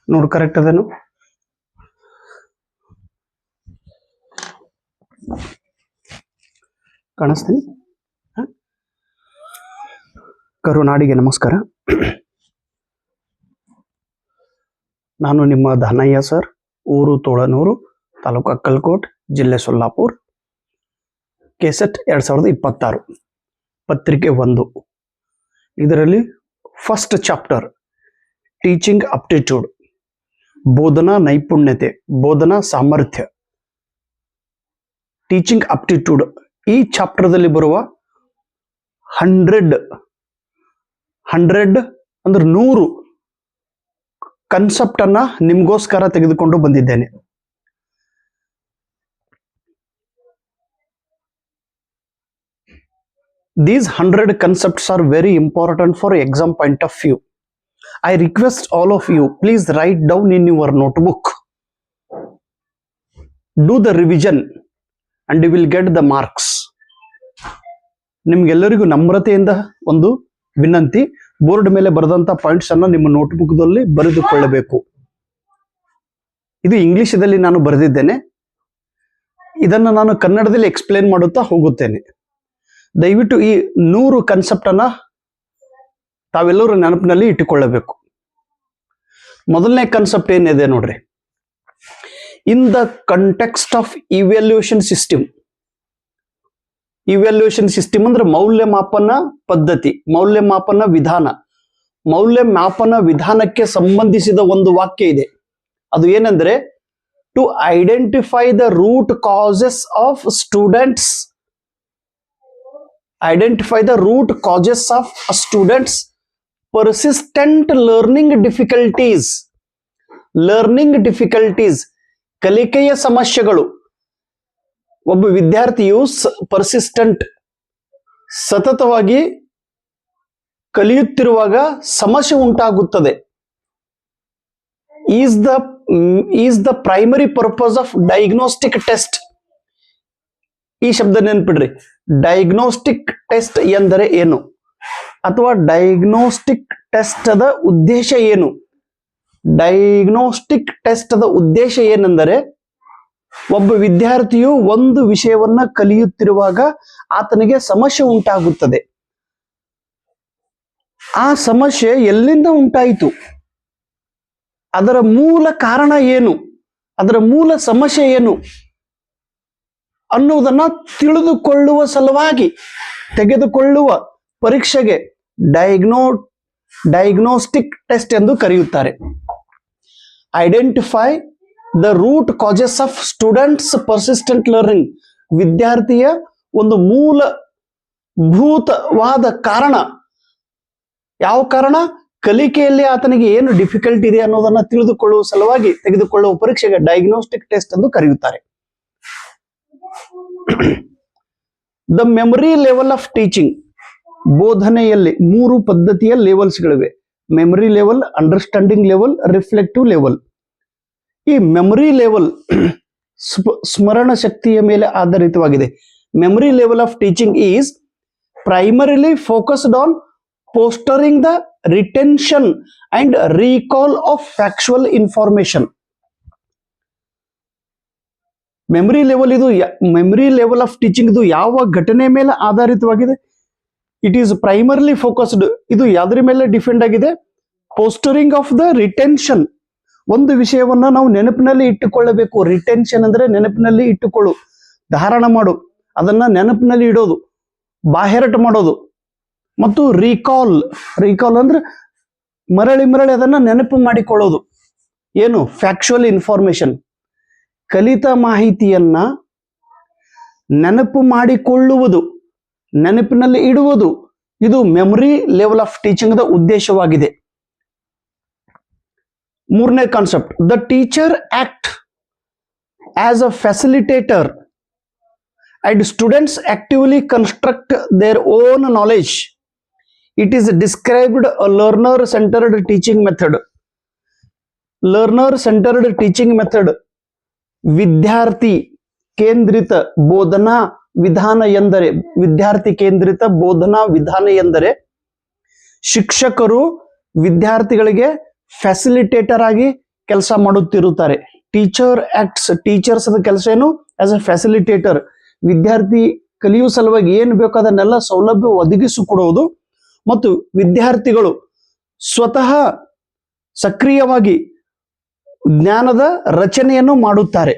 ನೋಡು ಕರೆಕ್ಟ್ ಅದೇನು? ಕಾಣಿಸ್ತೀನಿ? ಕರುನಾಡಿಗೆ ನಮಸ್ಕಾರ. ನಾನು ನಿಮ್ಮ ಧನಯ್ಯ ಸರ್, ಊರು ತೋಳನೂರು, ತಾಲೂಕು ಅಕ್ಕಲಕೋಟ್, ಜಿಲ್ಲೆ ಸೊಲ್ಲಾಪುರ್. ಕೆಸೆಟ್ 2026 ಪತ್ರಿಕೆ 1. ಇದರಲ್ಲಿ ಫಸ್ಟ್ ಚಾಪ್ಟರ್ ಟೀಚಿಂಗ್ ಅಪ್ಟಿಟ್ಯೂಡ್, ಬೋಧನಾ ನೈಪುಣ್ಯತೆ, ಬೋಧನಾ ಸಾಮರ್ಥ್ಯ. ಟೀಚಿಂಗ್ ಅಪ್ಟಿಟ್ಯೂಡ್ ಈ ಚಾಪ್ಟರ್ದಲ್ಲಿ ಬರುವ 100 ಅಂದ್ರೆ 100 ಕನ್ಸೆಪ್ಟ್ ಅನ್ನ ನಿಮ್ಗೋಸ್ಕರ ತೆಗೆದುಕೊಂಡು ಬಂದಿದ್ದೇನೆ. These 100 concepts are very important for exam point of view. I request all of you, please write down in your notebook. Do the revision and you will get the marks. ನಿಮ್ಗೆಲ್ಲರಿಗೂ ನಮ್ರತೆಯಿಂದ ಒಂದು ವಿನಂತಿ, board ಮೇಲೆ ಬರೆದಂತ points ಅನ್ನ ನಿಮ್ಮ notebook ದಲ್ಲಿ ಬರೆದುಕೊಳ್ಳಬೇಕು. ಇದು ಇಂಗ್ಲಿಷದಲ್ಲಿ ನಾನು ಬರೆದಿದ್ದೇನೆ, ಇದನ್ನ ನಾನು ಕನ್ನಡದಲ್ಲಿ ಎಕ್ಸ್ಪ್ಲೇನ್ ಮಾಡುತ್ತಾ ಹೋಗುತ್ತೇನೆ. ದಯವಿಟ್ಟು ಈ 100 ಕನ್ಸೆಪ್ಟ್ ಅನ್ನ ತಾವೆಲ್ಲರೂ ನೆನಪಿನಲ್ಲಿ ಇಟ್ಟುಕೊಳ್ಳಬೇಕು. ಮೊದಲನೇ ಕನ್ಸೆಪ್ಟ್ ಏನಿದೆ ನೋಡ್ರಿ, in the context of evaluation system. Evaluation system ಅಂದ್ರೆ ಮೌಲ್ಯಮಾಪನ ಪದ್ಧತಿ, ಮೌಲ್ಯಮಾಪನ ವಿಧಾನ. ಮೌಲ್ಯಮಾಪನ ವಿಧಾನಕ್ಕೆ ಸಂಬಂಧಿಸಿದ ಒಂದು ವಾಕ್ಯ ಇದೆ. ಅದು ಏನಂದ್ರೆ, to identify the root causes of students, identify the root causes of a student's persistent learning difficulties. ಕಲಿಕೆಯ ಸಮಸ್ಯೆಗಳು. ಒಬ್ಬ ವಿದ್ಯಾರ್ಥಿಯು ಪರ್ಸಿಸ್ಟೆಂಟ್, ಸತತವಾಗಿ ಕಲಿಯುತ್ತಿರುವಾಗ ಸಮಸ್ಯೆ ಉಂಟಾಗುತ್ತದೆ. Is the primary purpose of diagnostic test. ಈ ಶಬ್ದ ನೆನ್ಪಿಡ್ರಿ. ಡಯಾಗ್ನೋಸ್ಟಿಕ್ ಟೆಸ್ಟ್ ಎಂದರೆ ಏನು, ಅಥವಾ ಡಯಾಗ್ನೋಸ್ಟಿಕ್ ಟೆಸ್ಟ್ ದ ಉದ್ದೇಶ ಏನು? ಡಯಾಗ್ನೋಸ್ಟಿಕ್ ಟೆಸ್ಟ್ ದ ಉದ್ದೇಶ ಏನೆಂದರೆ, ಒಬ್ಬ ವಿದ್ಯಾರ್ಥಿಯು ಒಂದು ವಿಷಯವನ್ನ ಕಲಿಯುತ್ತಿರುವಾಗ ಆತನಿಗೆ ಸಮಸ್ಯೆ ಉಂಟಾಗುತ್ತದೆ. ಆ ಸಮಸ್ಯೆ ಎಲ್ಲಿಂದ ಉಂಟಾಯಿತು, ಅದರ ಮೂಲ ಕಾರಣ ಏನು, ಅದರ ಮೂಲ ಸಮಸ್ಯೆ ಏನು ಅನ್ನುವುದನ್ನ ತಿಳಿದುಕೊಳ್ಳುವ ಸಲುವಾಗಿ ತೆಗೆದುಕೊಳ್ಳುವ ಪರೀಕ್ಷೆಗೆ ಡಯಾಗ್ನೋಸ್ಟಿಕ್ ಟೆಸ್ಟ್ ಎಂದು ಕರೆಯುತ್ತಾರೆ. Identify the root causes of students persistent learning. ವಿದ್ಯಾರ್ಥಿಯ ಒಂದು ಮೂಲಭೂತವಾದ ಕಾರಣ, ಯಾವ ಕಾರಣ? ಕಲಿಕೆಯಲ್ಲಿ ಆತನಿಗೆ ಏನು ಡಿಫಿಕಲ್ಟಿ ಇದೆ ಅನ್ನೋದನ್ನ ತಿಳಿದುಕೊಳ್ಳುವ ಸಲುವಾಗಿ ತೆಗೆದುಕೊಳ್ಳುವ ಪರೀಕ್ಷೆಗೆ ಡಯಾಗ್ನೋಸ್ಟಿಕ್ ಟೆಸ್ಟ್ ಎಂದು ಕರೆಯುತ್ತಾರೆ. The memory level of teaching. ಬೋಧನೆಯಲ್ಲಿ 3 ಪದ್ಧತಿಯ ಲೆವೆಲ್ಸ್ಗಳಿವೆ. Memory level, understanding level, reflective level. ಈ ಮೆಮರಿ ಲೆವೆಲ್ ಸ್ಮರಣ ಶಕ್ತಿಯ ಮೇಲೆ ಆಧಾರಿತವಾಗಿದೆ. Memory level of teaching is primarily focused on fostering the retention and recall of factual information. Memory level of teaching ಇದು ಯಾವ ಘಟನೆ ಮೇಲೆ ಆಧಾರಿತವಾಗಿದೆ? It is primarily focused. ಇದು ಯಾವ್ದ್ರ ಮೇಲೆ ಡಿಪೆಂಡ್ ಆಗಿದೆ? Fostering of the retention. ಒಂದು ವಿಷಯವನ್ನ ನಾವು ನೆನಪಿನಲ್ಲಿ ಇಟ್ಟುಕೊಳ್ಳಬೇಕು. ರಿಟೆನ್ಷನ್ ಅಂದ್ರೆ ನೆನಪಿನಲ್ಲಿ ಇಟ್ಟುಕೊಳ್ಳು, ಧಾರಣ ಮಾಡು, ಅದನ್ನ ನೆನಪಿನಲ್ಲಿ ಇಡೋದು, ಬಾಹೆರಟು ಮಾಡೋದು. ಮತ್ತು ರೀಕಾಲ್ ಅಂದ್ರೆ ಮರಳಿ ಅದನ್ನ ನೆನಪು ಮಾಡಿಕೊಳ್ಳೋದು. ಏನು? Factual information. ಕಲಿತ ಮಾಹಿತಿಯನ್ನ ನೆನಪು ಮಾಡಿಕೊಳ್ಳುವುದು, ನೆನಪಿನಲ್ಲಿ ಇಡುವುದು, ಇದು ಮೆಮರಿ ಲೆವೆಲ್ ಆಫ್ ಟೀಚಿಂಗ್ ದ ಉದ್ದೇಶವಾಗಿದೆ. 3ನೇ concept, the teacher act as a facilitator and students actively construct their own knowledge. It is described a learner centred teaching method. Learner centred teaching method ವಿದ್ಯಾರ್ಥಿ ಕೇಂದ್ರಿತ ಬೋಧನಾ ವಿಧಾನ ಎಂದರೆ, ವಿದ್ಯಾರ್ಥಿ ಕೇಂದ್ರಿತ ಬೋಧನಾ ವಿಧಾನ ಎಂದರೆ ಶಿಕ್ಷಕರು ವಿದ್ಯಾರ್ಥಿಗಳಿಗೆ ಫೆಸಿಲಿಟೇಟರ್ ಆಗಿ ಕೆಲಸ ಮಾಡುತ್ತಿರುತ್ತಾರೆ. ಟೀಚರ್ಸ್ ಕೆಲಸ ಏನು? ಆಸ್ ಎ ಫ್ಯಾಸಿಲಿಟೇಟರ್, ವಿದ್ಯಾರ್ಥಿ ಕಲಿಯುವ ಸಲುವಾಗಿ ಏನು ಬೇಕೋ ಅದನ್ನೆಲ್ಲ ಸೌಲಭ್ಯ ಒದಗಿಸಿಕೊಡುವುದು ಮತ್ತು ವಿದ್ಯಾರ್ಥಿಗಳು ಸ್ವತಃ ಸಕ್ರಿಯವಾಗಿ ಜ್ಞಾನದ ರಚನೆಯನ್ನು ಮಾಡುತ್ತಾರೆ.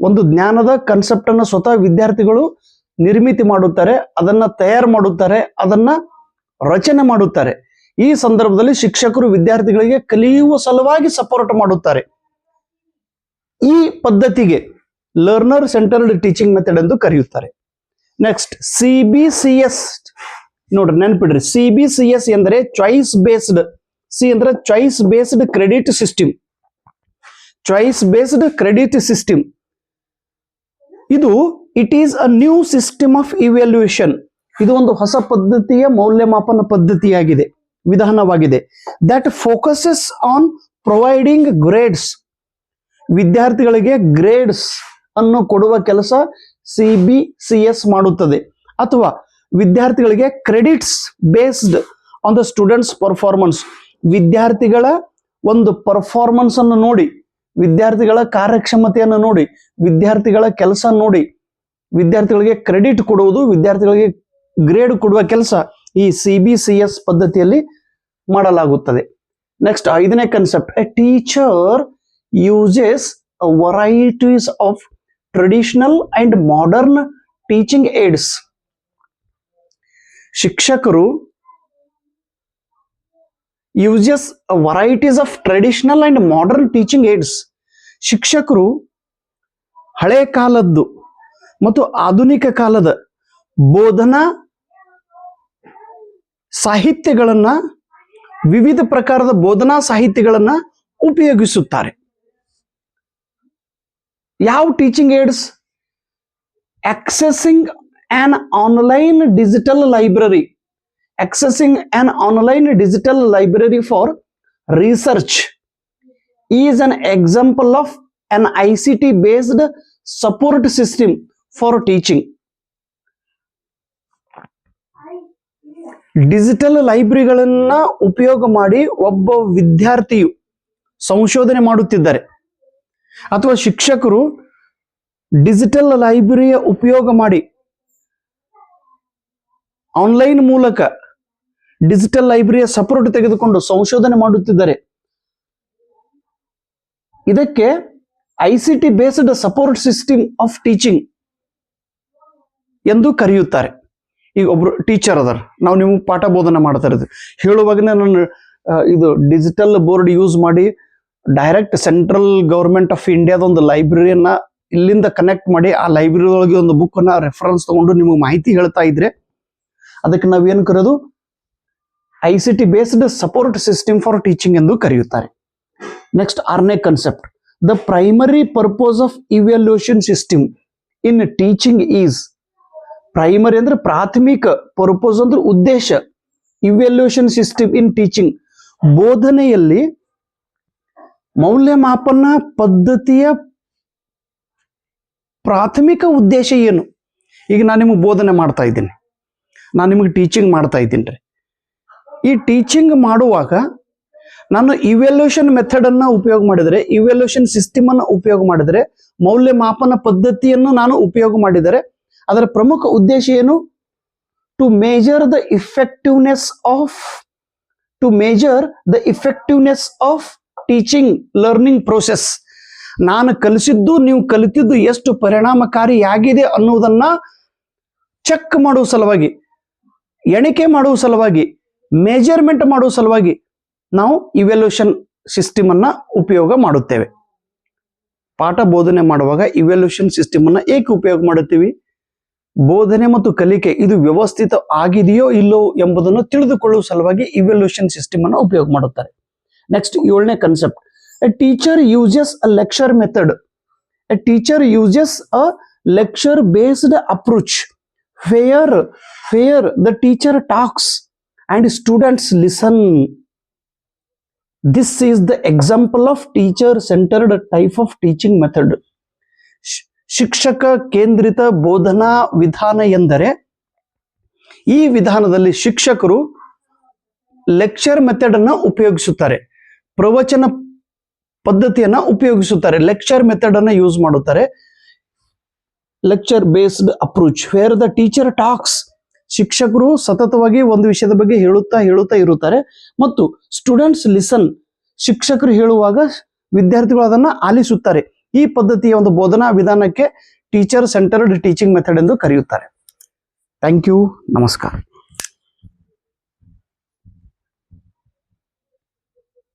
ಒಂದು ಜ್ಞಾನದ ಕಾನ್ಸೆಪ್ಟ್ ಅನ್ನು ಸ್ವತಃ ವಿದ್ಯಾರ್ಥಿಗಳು ನಿರ್ಮಿತಿ ಮಾಡುತ್ತಾರೆ, ಅದನ್ನ ತಯಾರು ಮಾಡುತ್ತಾರೆ, ಅದನ್ನ ರಚನೆ ಮಾಡುತ್ತಾರೆ. ಈ ಸಂದರ್ಭದಲ್ಲಿ ಶಿಕ್ಷಕರು ವಿದ್ಯಾರ್ಥಿಗಳಿಗೆ ಕಲಿಯುವ ಸಲುವಾಗಿ ಸಪೋರ್ಟ್ ಮಾಡುತ್ತಾರೆ. ಈ ಪದ್ಧತಿಗೆ ಲರ್ನರ್ ಸೆಂಟರ್ಡ್ ಟೀಚಿಂಗ್ ಮೆಥಡ್ ಎಂದು ಕರೆಯುತ್ತಾರೆ. ನೆಕ್ಸ್ಟ್ CBCS ನೋಡ್ರಿ, ನೆನ್ಪಿಡ್ರಿ, CBCS ಎಂದರೆ ಚಾಯ್ಸ್ ಬೇಸ್ಡ್. ಸಿ ಅಂದ್ರೆ choice based credit system. Choice based credit system ಇದು it is a new system of evaluation. ಇದು ಒಂದು ಹೊಸ ಪದ್ಧತಿಯ ಮೌಲ್ಯಮಾಪನ ಪದ್ಧತಿಯಾಗಿದೆ, ವಿಧಾನವಾಗಿದೆ. That focuses on providing grades. ವಿದ್ಯಾರ್ಥಿಗಳಿಗೆ ಗ್ರೇಡ್ಸ್ ಅನ್ನು ಕೊಡುವ ಕೆಲಸ CBCS ಮಾಡುತ್ತದೆ. ಅಥವಾ ವಿದ್ಯಾರ್ಥಿಗಳಿಗೆ credits based on the students performance. ವಿದ್ಯಾರ್ಥಿಗಳ ಒಂದು ಪರ್ಫಾರ್ಮೆನ್ಸ್ ಅನ್ನು ನೋಡಿ, ವಿದ್ಯಾರ್ಥಿಗಳ ಕಾರ್ಯಕ್ಷಮತೆಯನ್ನು ನೋಡಿ, ವಿದ್ಯಾರ್ಥಿಗಳ ಕೆಲಸ ನೋಡಿ ವಿದ್ಯಾರ್ಥಿಗಳಿಗೆ ಕ್ರೆಡಿಟ್ ಕೊಡುವುದು, ವಿದ್ಯಾರ್ಥಿಗಳಿಗೆ ಗ್ರೇಡ್ ಕೊಡುವ ಕೆಲಸ ಈ CBCS ಪದ್ಧತಿಯಲ್ಲಿ ಮಾಡಲಾಗುತ್ತದೆ. ನೆಕ್ಸ್ಟ್ 5ನೇ concept, a teacher uses a varieties of traditional and modern teaching aids. ಶಿಕ್ಷಕರು uses varieties of traditional and modern teaching aids. ಶಿಕ್ಷಕರು ಹಳೆ ಕಾಲದ್ದು ಮತ್ತು ಆಧುನಿಕ ಕಾಲದ ಬೋಧನಾ ಸಾಹಿತ್ಯಗಳನ್ನ, ವಿವಿಧ ಪ್ರಕಾರದ ಬೋಧನಾ ಸಾಹಿತ್ಯಗಳನ್ನ ಉಪಯೋಗಿಸುತ್ತಾರೆ. ಯಾವ teaching AIDS? accessing an online digital library. Accessing an online digital library for research is an example of an ICT based support system for teaching. Digital ಲೈಬ್ರರಿಗಳನ್ನ ಉಪಯೋಗ ಮಾಡಿ ಒಬ್ಬ ವಿದ್ಯಾರ್ಥಿಯು ಸಂಶೋಧನೆ ಮಾಡುತ್ತಿದ್ದಾರೆ ಅಥವಾ ಶಿಕ್ಷಕರು ಡಿಜಿಟಲ್ ಲೈಬ್ರರಿಯ ಉಪಯೋಗ ಮಾಡಿ ಆನ್ಲೈನ್ ಮೂಲಕ ಡಿಜಿಟಲ್ ಲೈಬ್ರರಿಯ ಸಪೋರ್ಟ್ ತೆಗೆದುಕೊಂಡು ಸಂಶೋಧನೆ ಮಾಡುತ್ತಿದ್ದಾರೆ. ಇದಕ್ಕೆ ICT based support system of teaching ಎಂದು ಕರೆಯುತ್ತಾರೆ. ಈಗ ಒಬ್ರು ಟೀಚರ್ ಅದಾರ, ನಾವು ನೀವು ಪಾಠ ಬೋಧನೆ ಮಾಡ್ತಾ ಇರೋದು ಹೇಳುವಾಗನೇ ನಾನು ಇದು ಡಿಜಿಟಲ್ ಬೋರ್ಡ್ ಯೂಸ್ ಮಾಡಿ ಡೈರೆಕ್ಟ್ ಸೆಂಟ್ರಲ್ ಗವರ್ಮೆಂಟ್ ಆಫ್ ಇಂಡಿಯಾದ ಒಂದು ಲೈಬ್ರರಿಯನ್ನ ಇಲ್ಲಿಂದ ಕನೆಕ್ಟ್ ಮಾಡಿ ಆ ಲೈಬ್ರರಿ ಒಳಗೆ ಒಂದು ಬುಕ್ ಅನ್ನ ರೆಫರೆನ್ಸ್ ತಗೊಂಡು ನಿಮಗೆ ಮಾಹಿತಿ ಹೇಳ್ತಾ ಇದ್ರೆ ಅದಕ್ಕೆ ನಾವೇನು ಕರೆಯೋದು ICT based support system for teaching ಎಂದು ಕರೆಯುತ್ತಾರೆ. ನೆಕ್ಸ್ಟ್ 6ನೇ concept, the primary purpose of evaluation system in teaching is. Primary ಅಂದ್ರೆ ಪ್ರಾಥಮಿಕ, ಪರ್ಪೋಸ್ ಅಂದ್ರೆ ಉದ್ದೇಶ. ಇವ್ಯಾಲ್ಯೂಯೇಷನ್ ಸಿಸ್ಟಮ್ ಇನ್ ಟೀಚಿಂಗ್, ಬೋಧನೆಯಲ್ಲಿ ಮೌಲ್ಯಮಾಪನ ಪದ್ಧತಿಯ ಪ್ರಾಥಮಿಕ ಉದ್ದೇಶ ಏನು? ಈಗ ನಾನು ನಿಮಗೆ ಬೋಧನೆ ಮಾಡ್ತಾ ಇದ್ದೀನಿ, ನಾನು ನಿಮಗೆ ಟೀಚಿಂಗ್ ಮಾಡ್ತಾ ಇದ್ದೀನಿ ರೀ. ಈ ಟೀಚಿಂಗ್ ಮಾಡುವಾಗ ನಾನು ಇವ್ಯಾಲ್ಯೂಯೇಷನ್ ಮೆಥಡ್ ಅನ್ನ ಉಪಯೋಗ ಮಾಡಿದರೆ, ಇವ್ಯಾಲ್ಯೂಯೇಷನ್ ಸಿಸ್ಟಮ್ ಅನ್ನು ಉಪಯೋಗ ಮಾಡಿದರೆ, ಮೌಲ್ಯಮಾಪನ ಪದ್ಧತಿಯನ್ನು ನಾನು ಉಪಯೋಗ ಮಾಡಿದರೆ ಅದರ ಪ್ರಮುಖ ಉದ್ದೇಶ ಏನು? To measure the effectiveness of teaching learning process. ನಾನು ಕಲಿಸಿದ್ದು, ನೀವು ಕಲಿತಿದ್ದು ಎಷ್ಟು ಪರಿಣಾಮಕಾರಿಯಾಗಿದೆ ಅನ್ನುವುದನ್ನ ಚೆಕ್ ಮಾಡುವ ಸಲುವಾಗಿ, ಎಣಿಕೆ ಮಾಡುವ ಸಲುವಾಗಿ, ಮೇಜರ್ಮೆಂಟ್ ಮಾಡುವ ಸಲುವಾಗಿ ನಾವು ಇವ್ಯಾಲ್ಯೂಯೇಷನ್ ಸಿಸ್ಟಮ್ ಅನ್ನ ಉಪಯೋಗ ಮಾಡುತ್ತೇವೆ. ಪಾಠ ಬೋಧನೆ ಮಾಡುವಾಗ ಇವ್ಯಾಲ್ಯೂಯೇಷನ್ ಸಿಸ್ಟಮ್ ಅನ್ನ ಏಕೆ ಉಪಯೋಗ ಮಾಡುತ್ತೀವಿ? ಬೋಧನೆ ಮತ್ತು ಕಲಿಕೆ ಇದು ವ್ಯವಸ್ಥಿತ ಆಗಿದೆಯೋ ಇಲ್ಲೋ ಎಂಬುದನ್ನು ತಿಳಿದುಕೊಳ್ಳುವ ಸಲುವಾಗಿ ಇವ್ಯಾಲ್ಯೂಯೇಷನ್ ಸಿಸ್ಟಮ್ ಅನ್ನು ಉಪಯೋಗ ಮಾಡುತ್ತಾರೆ. ನೆಕ್ಸ್ಟ್ 7ನೇ concept, a teacher uses a lecture method. A teacher uses a lecture based approach where the teacher talks and students listen. This is the example of teacher centered type of teaching method. ಶಿಕ್ಷಕ ಕೇಂದ್ರಿತ ಬೋಧನಾ ವಿಧಾನ ಎಂದರೆ ಈ ವಿಧಾನದಲ್ಲಿ ಶಿಕ್ಷಕರು lecture method ಅನ್ನು ಉಪಯೋಗಿಸುತ್ತಾರೆ. ಪ್ರವಚನ ಪದ್ಧತಿಯನ್ನ ಉಪಯೋಗಿಸುತ್ತಾರೆ. ಲೆಕ್ಚರ್ ಮೆಥಡ್ ಅನ್ನ ಯೂಸ್ ಮಾಡುತ್ತಾರೆ. Lecture based approach where the teacher talks. ಶಿಕ್ಷಕರು ಸತತವಾಗಿ ಒಂದು ವಿಷಯದ ಬಗ್ಗೆ ಹೇಳುತ್ತಾ ಇರುತ್ತಾರೆ ಮತ್ತು ಸ್ಟೂಡೆಂಟ್ಸ್ ಲಿಸನ್. ಶಿಕ್ಷಕರು ಹೇಳುವಾಗ ವಿದ್ಯಾರ್ಥಿಗಳು ಅದನ್ನ ಆಲಿಸುತ್ತಾರೆ. ಈ ಪದ್ಧತಿಯ ಒಂದು ಬೋಧನಾ ವಿಧಾನಕ್ಕೆ ಟೀಚರ್ ಸೆಂಟರ್ಡ್ ಟೀಚಿಂಗ್ ಮೆಥಡ್ ಎಂದು ಕರೆಯುತ್ತಾರೆ. Thank you. ನಮಸ್ಕಾರ.